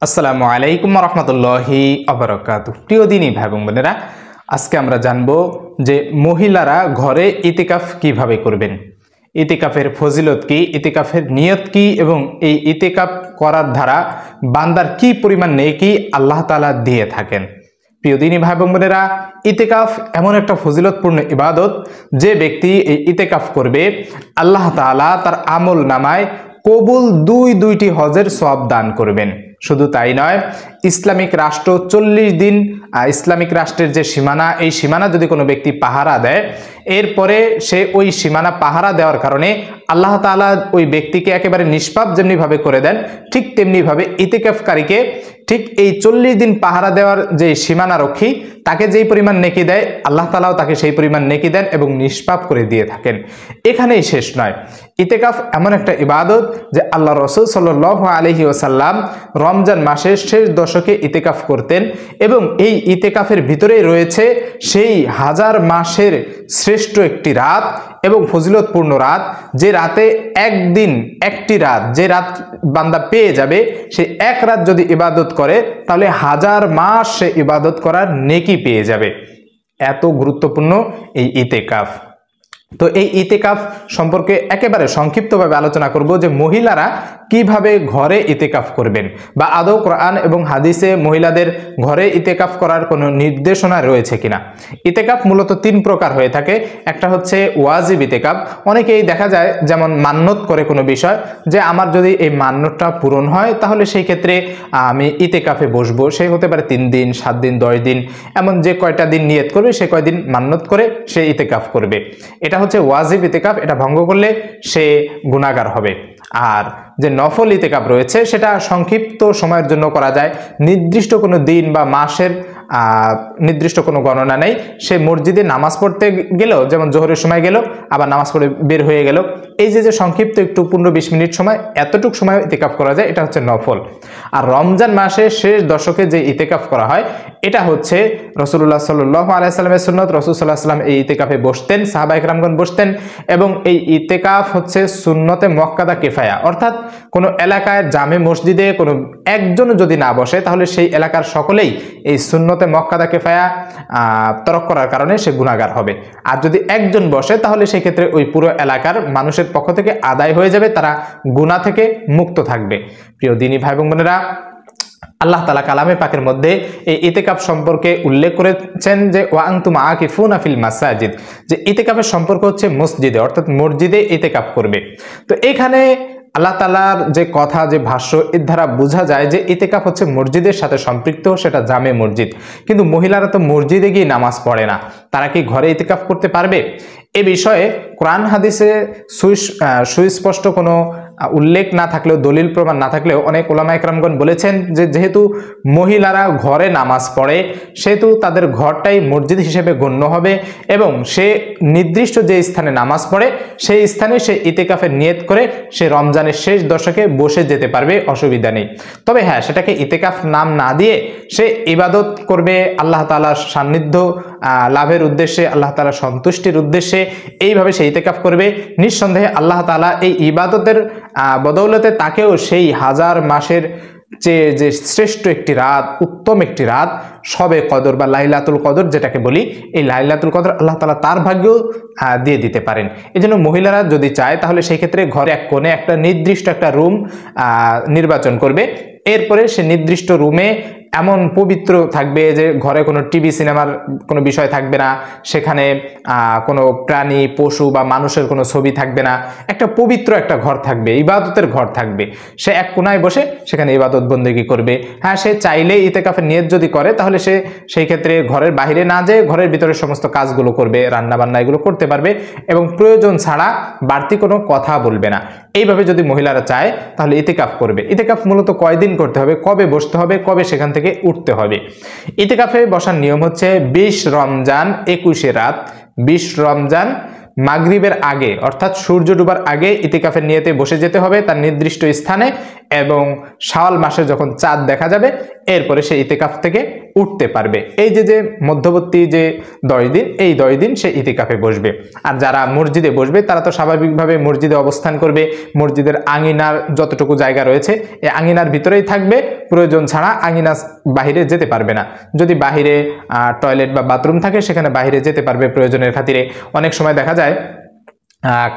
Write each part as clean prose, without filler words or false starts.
আসসালামু আলাইকুম রহমতুল্লাহি আবরাকাতু। প্রিয় দিনী ভাই বোনেরা, আজকে আমরা জানবো যে মহিলারা ঘরে ইতিকাফ কিভাবে করবেন, ইতিকাফের ফজিলত কি, ইতিকাফের নিয়ত কি এবং এই ইতিকাফ করার দ্বারা বান্দার কি পরিমাণ নেকি আল্লাহ তাআলা দিয়ে থাকেন। প্রিয় দিনী ভাই বোনেরা, ইতিকাফ এমন একটা ফজিলতপূর্ণ ইবাদত, যে ব্যক্তি এই ইতিকাফ করবে আল্লাহ তাআলা তার আমল নামায় কবুল দুইটি হজের সওয়াব দান করবেন। শুধু তাই নয়, ইসলামিক রাষ্ট্র 40 দিন ইসলামিক রাষ্ট্রের যে সীমানা, এই সীমানা যদি কোনো ব্যক্তি পাহারা দেয়, এরপরে সে ওই সীমানা পাহারা দেওয়ার কারণে আল্লাহ তাআলা ওই ব্যক্তিকে একেবারে নিষ্পাপ যেমনিভাবে করে দেন, ঠিক তেমনিভাবে ইতিকাফকারীকে ঠিক এই 40 দিন পাহারা দেওয়ার যে সীমানা রক্ষী, তাকে যেই পরিমাণ নেকি দেয় আল্লাহ তাআলাও তাকে সেই পরিমাণ নেকি দেন এবং নিষ্পাপ করে দিয়ে থাকেন। এখানেই শেষ নয়, ইতিকাফ এমন একটা ইবাদত যে আল্লাহ রাসূল সাল্লাল্লাহু আলাইহি ওয়াসাল্লাম রমজান মাসের শেষ দশকে ইতিকাফ করতেন এবং এই ইতিকাফের ভিতরেই রয়েছে সেই হাজার মাসের শ্রেষ্ঠ একটি রাত এবং ফজিলতপূর্ণ রাত, যে রাতে একদিন একটি রাত, যে রাত বান্দা পেয়ে যাবে, সেই এক রাত যদি ইবাদত করে তাহলে হাজার মাস সে ইবাদত করার নেকি পেয়ে যাবে। এত গুরুত্বপূর্ণ এই ইতিকাফ। তো এই ইতিকাফ সম্পর্কে একেবারে সংক্ষিপ্তভাবে আলোচনা করব যে মহিলারা কিভাবে ঘরে ইতিকাফ করবেন, বা আদৌ কোরআন এবং হাদিসে মহিলাদের ঘরে ইতিকাফ করার কোনো নির্দেশনা রয়েছে কিনা। ইতিকাফ মূলত 3 প্রকার হয়ে থাকে। একটা হচ্ছে ওয়াজিব ইতিকাফ। অনেকেই দেখা যায় যেমন মান্যত করে কোনো বিষয়, যে আমার যদি এই মান্যতটা পূরণ হয় তাহলে সেই ক্ষেত্রে আমি ইতিকাফে বসবো। সে হতে পারে 3 দিন, 7 দিন, 10 দিন, এমন যে কয়টা দিন নিয়ত করবে সে কয়দিন মান্যত করে সে ইতিকাফ করবে। এটা হচ্ছে ওয়াজিব ইতিকাফ, এটা ভঙ্গ করলে সে গুনাহগার হবে। আর যে নফল ইতিকাফ রয়েছে সেটা সংক্ষিপ্ত সময়ের জন্য করা যায়, নির্দিষ্ট কোনো দিন বা মাসের নির্দিষ্ট কোনো গণনা নেই। সে মসজিদে নামাজ পড়তে গেল, যেমন জোহরের সময় গেল, আবার নামাজ পড়ে বের হয়ে গেল, এই যে সংক্ষিপ্ত একটু 15-20 মিনিট সময়, এতটুকু সময় ইতিকাফ করা যায়, এটা হচ্ছে নফল। আর রমজান মাসের শেষ দশকে যে ইতিকাফ করা হয়, এটা হচ্ছে রাসূলুল্লাহ সাল্লাল্লাহু আলাইহি ওয়াসাল্লামের সুন্নাত। রাসূল সাল্লাল্লাহু আলাইহি ওয়াসাল্লাম এই ইতিকাফে বসতেন, সাহাবায়ে কেরামগণ বসতেন, এবং এই ইতিকাফ হচ্ছে সুন্নতে মুআক্কাদা কিফায়া, অর্থাৎ কোনো এলাকায় জামে মসজিদে কোনো একজন যদি না বসে তাহলে সেই এলাকার সকলেই এই সুন্নতে মুআক্কাদা কিফায়া তরক করার কারণে সে গুনাহগার হবে। আর যদি একজন বসে তাহলে সেই ক্ষেত্রে ওই পুরো এলাকার মানুষের পক্ষ থেকে আদায় হয়ে যাবে, তারা গুনাহ থেকে মুক্ত থাকবে। প্রিয় দিনী ভাই বোনেরা, আল্লাহ তাআলা কালামে পাকের মধ্যে এই ইতিকাফ সম্পর্কে উল্লেখ করেছেন যে ওয়া আনতুম আকিফুনা ফিল মাসাজিদ, যে ইতিকাফের সম্পর্ক হচ্ছে মসজিদে, অর্থাৎ মসজিদে ইতিকাফ করবে। তো এখানে আল্লাহ তাআলার যে কথা, যে ভাষ্য, এর দ্বারা বোঝা যায় যে ইতিকাফ হচ্ছে মসজিদের সাথে সম্পৃক্ত, সেটা জামে মসজিদ। কিন্তু মহিলারা তো মসজিদে গিয়ে নামাজ পড়ে না, তারা কি ঘরে ইতিকাফ করতে পারবে? এ বিষয়ে কোরআন হাদিসে সুস্পষ্ট কোনো উল্লেখ না থাকলেও, দলিল প্রমাণ না থাকলেও, অনেক উলামা ইকরামগণ বলেছেন যে যেহেতু মহিলারা ঘরে নামাজ পড়ে, সেহেতু তাদের ঘরটাই মসজিদ হিসেবে গণ্য হবে এবং সে নির্দিষ্ট যে স্থানে নামাজ পড়ে সেই স্থানে সে ইতিকাফের নিয়ত করে সে রমজানের শেষ দশকে বসে যেতে পারবে, অসুবিধা নেই। তবে হ্যাঁ, সেটাকে ইতিকাফ নাম না দিয়ে সে ইবাদত করবে আল্লাহ তাআলার সান্নিধ্য লাভের উদ্দেশ্যে, আল্লাহ তাআলার সন্তুষ্টির উদ্দেশ্যে, এইভাবে সে ইতিকাফ করবে। নিঃসন্দেহে আল্লাহ তাআলা এই ইবাদতের বদৌলতে তাকেও সেই হাজার মাসের যে শ্রেষ্ঠ একটি রাত, উত্তম একটি রাত, শবে কদর বা লাইলাতুল কদর যেটাকে বলি, এই লাইলাতুল কদর আল্লাহ তাআলা তার ভাগ্যেও দিয়ে দিতে পারেন। এই জন্য মহিলারা যদি চায় তাহলে সেই ক্ষেত্রে ঘরে এক কোণে একটা নির্দিষ্ট একটা রুম নির্বাচন করবে। এরপরে সে নির্দিষ্ট রুমে এমন পবিত্র থাকবে যে ঘরে কোনো টিভি সিনেমার কোনো বিষয় থাকবে না, সেখানে কোনো প্রাণী, পশু বা মানুষের কোনো ছবি থাকবে না, একটা পবিত্র একটা ঘর থাকবে, ইবাদতের ঘর থাকবে। সে এক কোণায় বসে সেখানে ইবাদত বন্দেগী করবে। হ্যাঁ, সে চাইলে ইতিকাফের নিয়ত যদি করে তাহলে সে সেই ক্ষেত্রে ঘরের বাইরে না যেয়ে ঘরের ভিতরে সমস্ত কাজগুলো করবে, রান্না বান্না এগুলো করতে পারবে এবং প্রয়োজন ছাড়া বাড়তি কোনো কথা বলবে না। এইভাবে যদি মহিলারা চায় তাহলে ইতিকাফ করবে। ইতিকাফ মূলত কয়দিন করতে হবে, কবে বসতে হবে, কবে সেখান থেকে উঠতে হবে। ইতিকাফে বসার নিয়ম হচ্ছে 20 রমজান 21 রাত, 20 রমজান মাগরিবের আগে, অর্থাৎ সূর্য ডুবার আগে ইতিকাফের নিয়তে বসে যেতে হবে তার নির্দিষ্ট স্থানে, এবং শাওয়াল মাসে যখন চাঁদ দেখা যাবে এরপরে সে ইতিকাফ থেকে উঠতে পারবে। এই যে মধ্যবর্তী যে 10 দিন, এই 10 দিন সে ইতিকাফে বসবে। আর যারা মসজিদে বসবে তারা তো স্বাভাবিকভাবে মসজিদে অবস্থান করবে, মসজিদের আঙিনার যতটুকু জায়গা রয়েছে এই আঙিনার ভিতরেই থাকবে, প্রয়োজন ছাড়া আঙিনা বাহিরে যেতে পারবে না। যদি বাহিরে টয়লেট বা বাথরুম থাকে সেখানে বাহিরে যেতে পারবে প্রয়োজনের খাতিরে। অনেক সময় দেখা যায়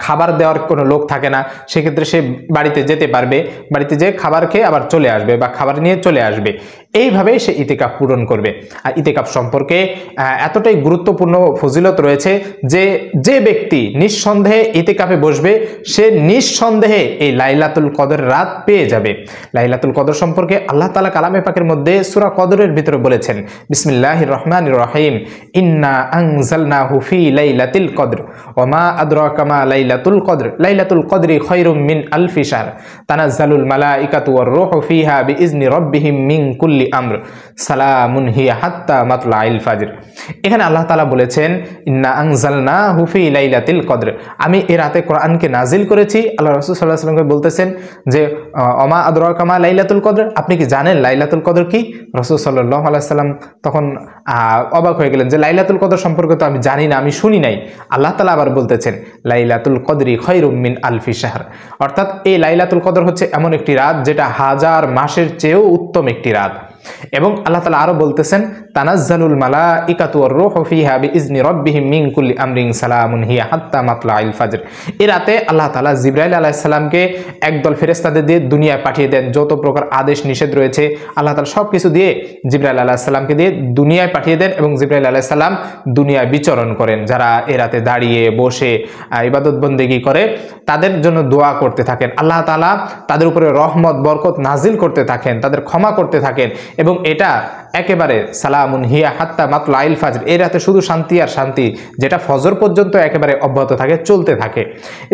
খাবার দেওয়ার কোনো লোক থাকে না, সেক্ষেত্রে সে বাড়িতে যেতে পারবে, বাড়িতে যেয়ে খাবার খেয়ে আবার চলে আসবে বা খাবার নিয়ে চলে আসবে। এইভাবেই সে ইতিকাফ পূরণ করবে। আর ইতিকাফ সম্পর্কে এতটাই গুরুত্বপূর্ণ ফজিলত রয়েছে যে যে ব্যক্তি নিঃসন্দেহে ইতিকাফে বসবে সে নিঃসন্দেহে এই লাইলাতুল কদর রাত পেয়ে যাবে। লাইলাতুল কদর সম্পর্কে আল্লাহ তাআলা কালামে পাকের মধ্যে সূরা কদরের ভিতরে বলেছেন, বিসমিল্লাহির রহমানির রহিম, ইন্না আনজালনাহু ফি লাইলাতিল কদর ওয়া মা আদরাকা মা লাইলাতুল কদর লাইলাতুল কদরি খায়রুম মিন আলফি শাহর তানাজ্জালুল মালাইকাতু ওয়ার রূহু ফিহা বিইজনি রাব্বিহিম মিন কুল্লি আমর সালামুন হিয়া হাত্তা মাতলাইল ফাজর। এখানে আল্লাহ তাআলা বলেছেন, ইন্না আনজালনাহু ফি লাইলাতিল কদর, আমি এই রাতে কোরআনকে নাজিল করেছি। আল্লাহ রাসূল সাল্লাল্লাহু আলাইহি ওয়াসাল্লামকে বলতেছেন যে ওমা আদরাকা মা লাইলাতুল কদর, আপনি কি জানেন লাইলাতুল কদর কি? রাসূল সাল্লাল্লাহু আলাইহি ওয়াসাল্লাম তখন অবাক হয়ে গেলেন যে লাইলাতুল কদর সম্পর্কে তো আমি জানি না, আমি শুনি নাই। আল্লাহ তাআলা আবার বলতেছেন লাইলাতুল কদরি খায়রুম মিন আলফি শাহর, অর্থাৎ এই লাইলাতুল কদর হচ্ছে এমন একটি রাত যেটা 1000 মাসের চেয়েও উত্তম একটি রাত। এবং আল্লাহ তাআলা আরো বলতেছেন, তানাজ্জালুল মালাইকাতু ওয়ার রূহু ফিহা বিইজনি রাব্বিহিম মিন কুল্লি আমরিন সালামুন হিয়া হাত্তা মাতলাইল ফাজর। এই রাতে আল্লাহ তাআলা জিবরাইল আলাইহিস সালামকে একদল ফেরেশতাদের দিয়ে দুনিয়ায় পাঠিয়ে দেন। যত প্রকার আদেশ নিষেধ রয়েছে আল্লাহ তাআলা সবকিছু দিয়ে জিবরাইল আলাইহিস সালামকে দিয়ে দুনিয়ায় পাঠিয়ে দেন এবং জিবরাইল আলাইহিস সালাম দুনিয়ায় বিচরণ করেন। যারা এই রাতে দাঁড়িয়ে বসে ইবাদত বন্দেগী করে তাদের জন্য দোয়া করতে থাকেন, আল্লাহ তাআলা তাদের উপরে রহমত বরকত নাজিল করতে থাকেন, তাদের ক্ষমা করতে থাকেন। এবং এটা একেবারে সালামুন হিয়া হাত্তা মাতলাইল ফাজর, এই রাতে শুধু শান্তি আর শান্তি, যেটা ফজর পর্যন্ত একেবারে অব্যাহত থাকে, চলতে থাকে।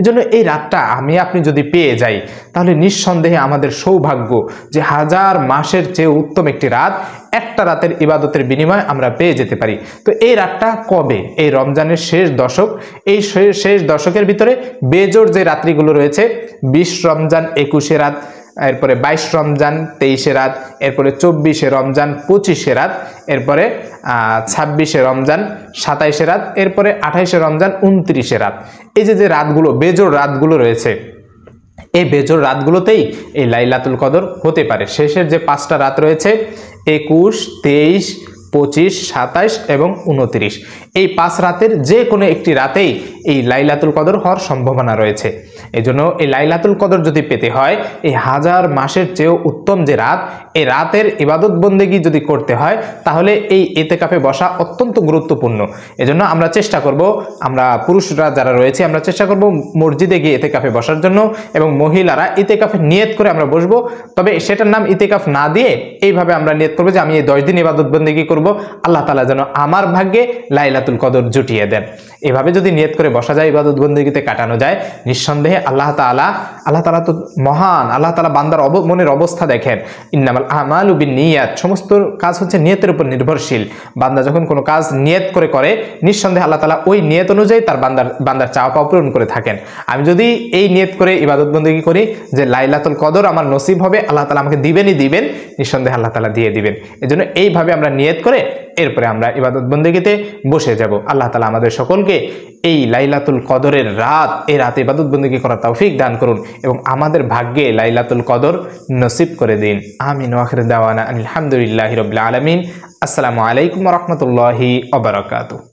এজন্য এই রাতটা আমি আপনি যদি পেয়ে যাই তাহলে নিঃসন্দেহে আমাদের সৌভাগ্য যে 1000 মাসের চেয়ে উত্তম একটি রাত একটা রাতের ইবাদতের বিনিময়ে আমরা পেয়ে যেতে পারি। তো এই রাতটা কবে? এই রমজানের শেষ দশক, এই শেষ দশকের ভিতরে বেজোড় যে রাত্রিগুলো রয়েছে, 20 রমজান 21 রাত, এরপরে 22 রমজান 23 রাত, এরপরে 24 রমজান 25 রাত, এরপরে 26 রমজান 27 রাত, এরপরে 28 রমজান 29 রাত। এই যে রাতগুলো, বেজোড় রাতগুলো রয়েছে, এই বেজোড় রাতগুলোতেই এই লাইলাতুল কদর হতে পারে। শেষের যে 5টা রাত রয়েছে 21, 23, 25, 27 এবং 29, এই 5 রাতের যে কোনো একটি রাতেই এই লাইলাতুল কদর হওয়ার সম্ভাবনা রয়েছে। এজন্য এই লাইলাতুল কদর যদি পেতে হয়, এই 1000 মাসের চেয়েও উত্তম যে রাত, এই রাতের ইবাদত বন্দেগী যদি করতে হয় তাহলে এই ইতিকাফে বসা অত্যন্ত গুরুত্বপূর্ণ। এজন্য আমরা চেষ্টা করব, আমরা পুরুষরা যারা রয়েছে আমরা চেষ্টা করব মসজিদে গিয়ে ইতিকাফে বসার জন্য, এবং মহিলারা ইতিকাফে নিয়ত করে আমরা বসবো। তবে সেটার নাম ইতিকাফ না দিয়ে এইভাবে আমরা নিয়ত করবো যে আমি এই 10 দিন ইবাদত বন্দেগী করব, আল্লাহ তাআলা যেন আমার ভাগ্যে লাইলাতুল কদর জুটিয়ে দেন। এভাবে যদি নিয়ত করে বসা যায়, ইবাদত বন্দেগীতে কাটানো যায়, নিঃসন্দেহে আল্লাহ তাআলা তো মহান, আল্লাহ তাআলা বান্দার মনের অবস্থা দেখেন। ইন্নামাল আমালু বিন্নিয়াত, সমস্ত কাজ হচ্ছে নিয়তের উপর নির্ভরশীল। বান্দা যখন কোনো কাজ নিয়ত করে নিঃসন্দেহে আল্লাহ তাআলা ওই নিয়ত অনুযায়ী তার বান্দার চাওয়া পাওয়া পূরণ করে থাকেন। আমি যদি এই নিয়ত করে ইবাদত বন্দেগী করি যে লাইলাতুল কদর আমার নসিব হবে, আল্লাহ তাআলা আমাকে দিবেন, নিঃসন্দেহে আল্লাহ তাআলা দিয়ে দিবেন। এজন্য এইভাবে আমরা নিয়ত করে এরপরে আমরা ইবাদত বন্দেগীতে বসে যাব। আল্লাহ তাআলা আমাদের সকলকে এই লাইলাতুল কদরের রাত, এই রাতে ইবাদত বন্দেগী করার তৌফিক দান করুন এবং আমাদের ভাগ্যে লাইলাতুল কদর নসিব করে দিন। আমিন ওয়া আখিরু দাওয়ানা আলহামদুলিল্লাহি রাব্বিল আলামিন। আসসালামু আলাইকুম ওয়া রাহমাতুল্লাহি ওয়া বারাকাতুহু।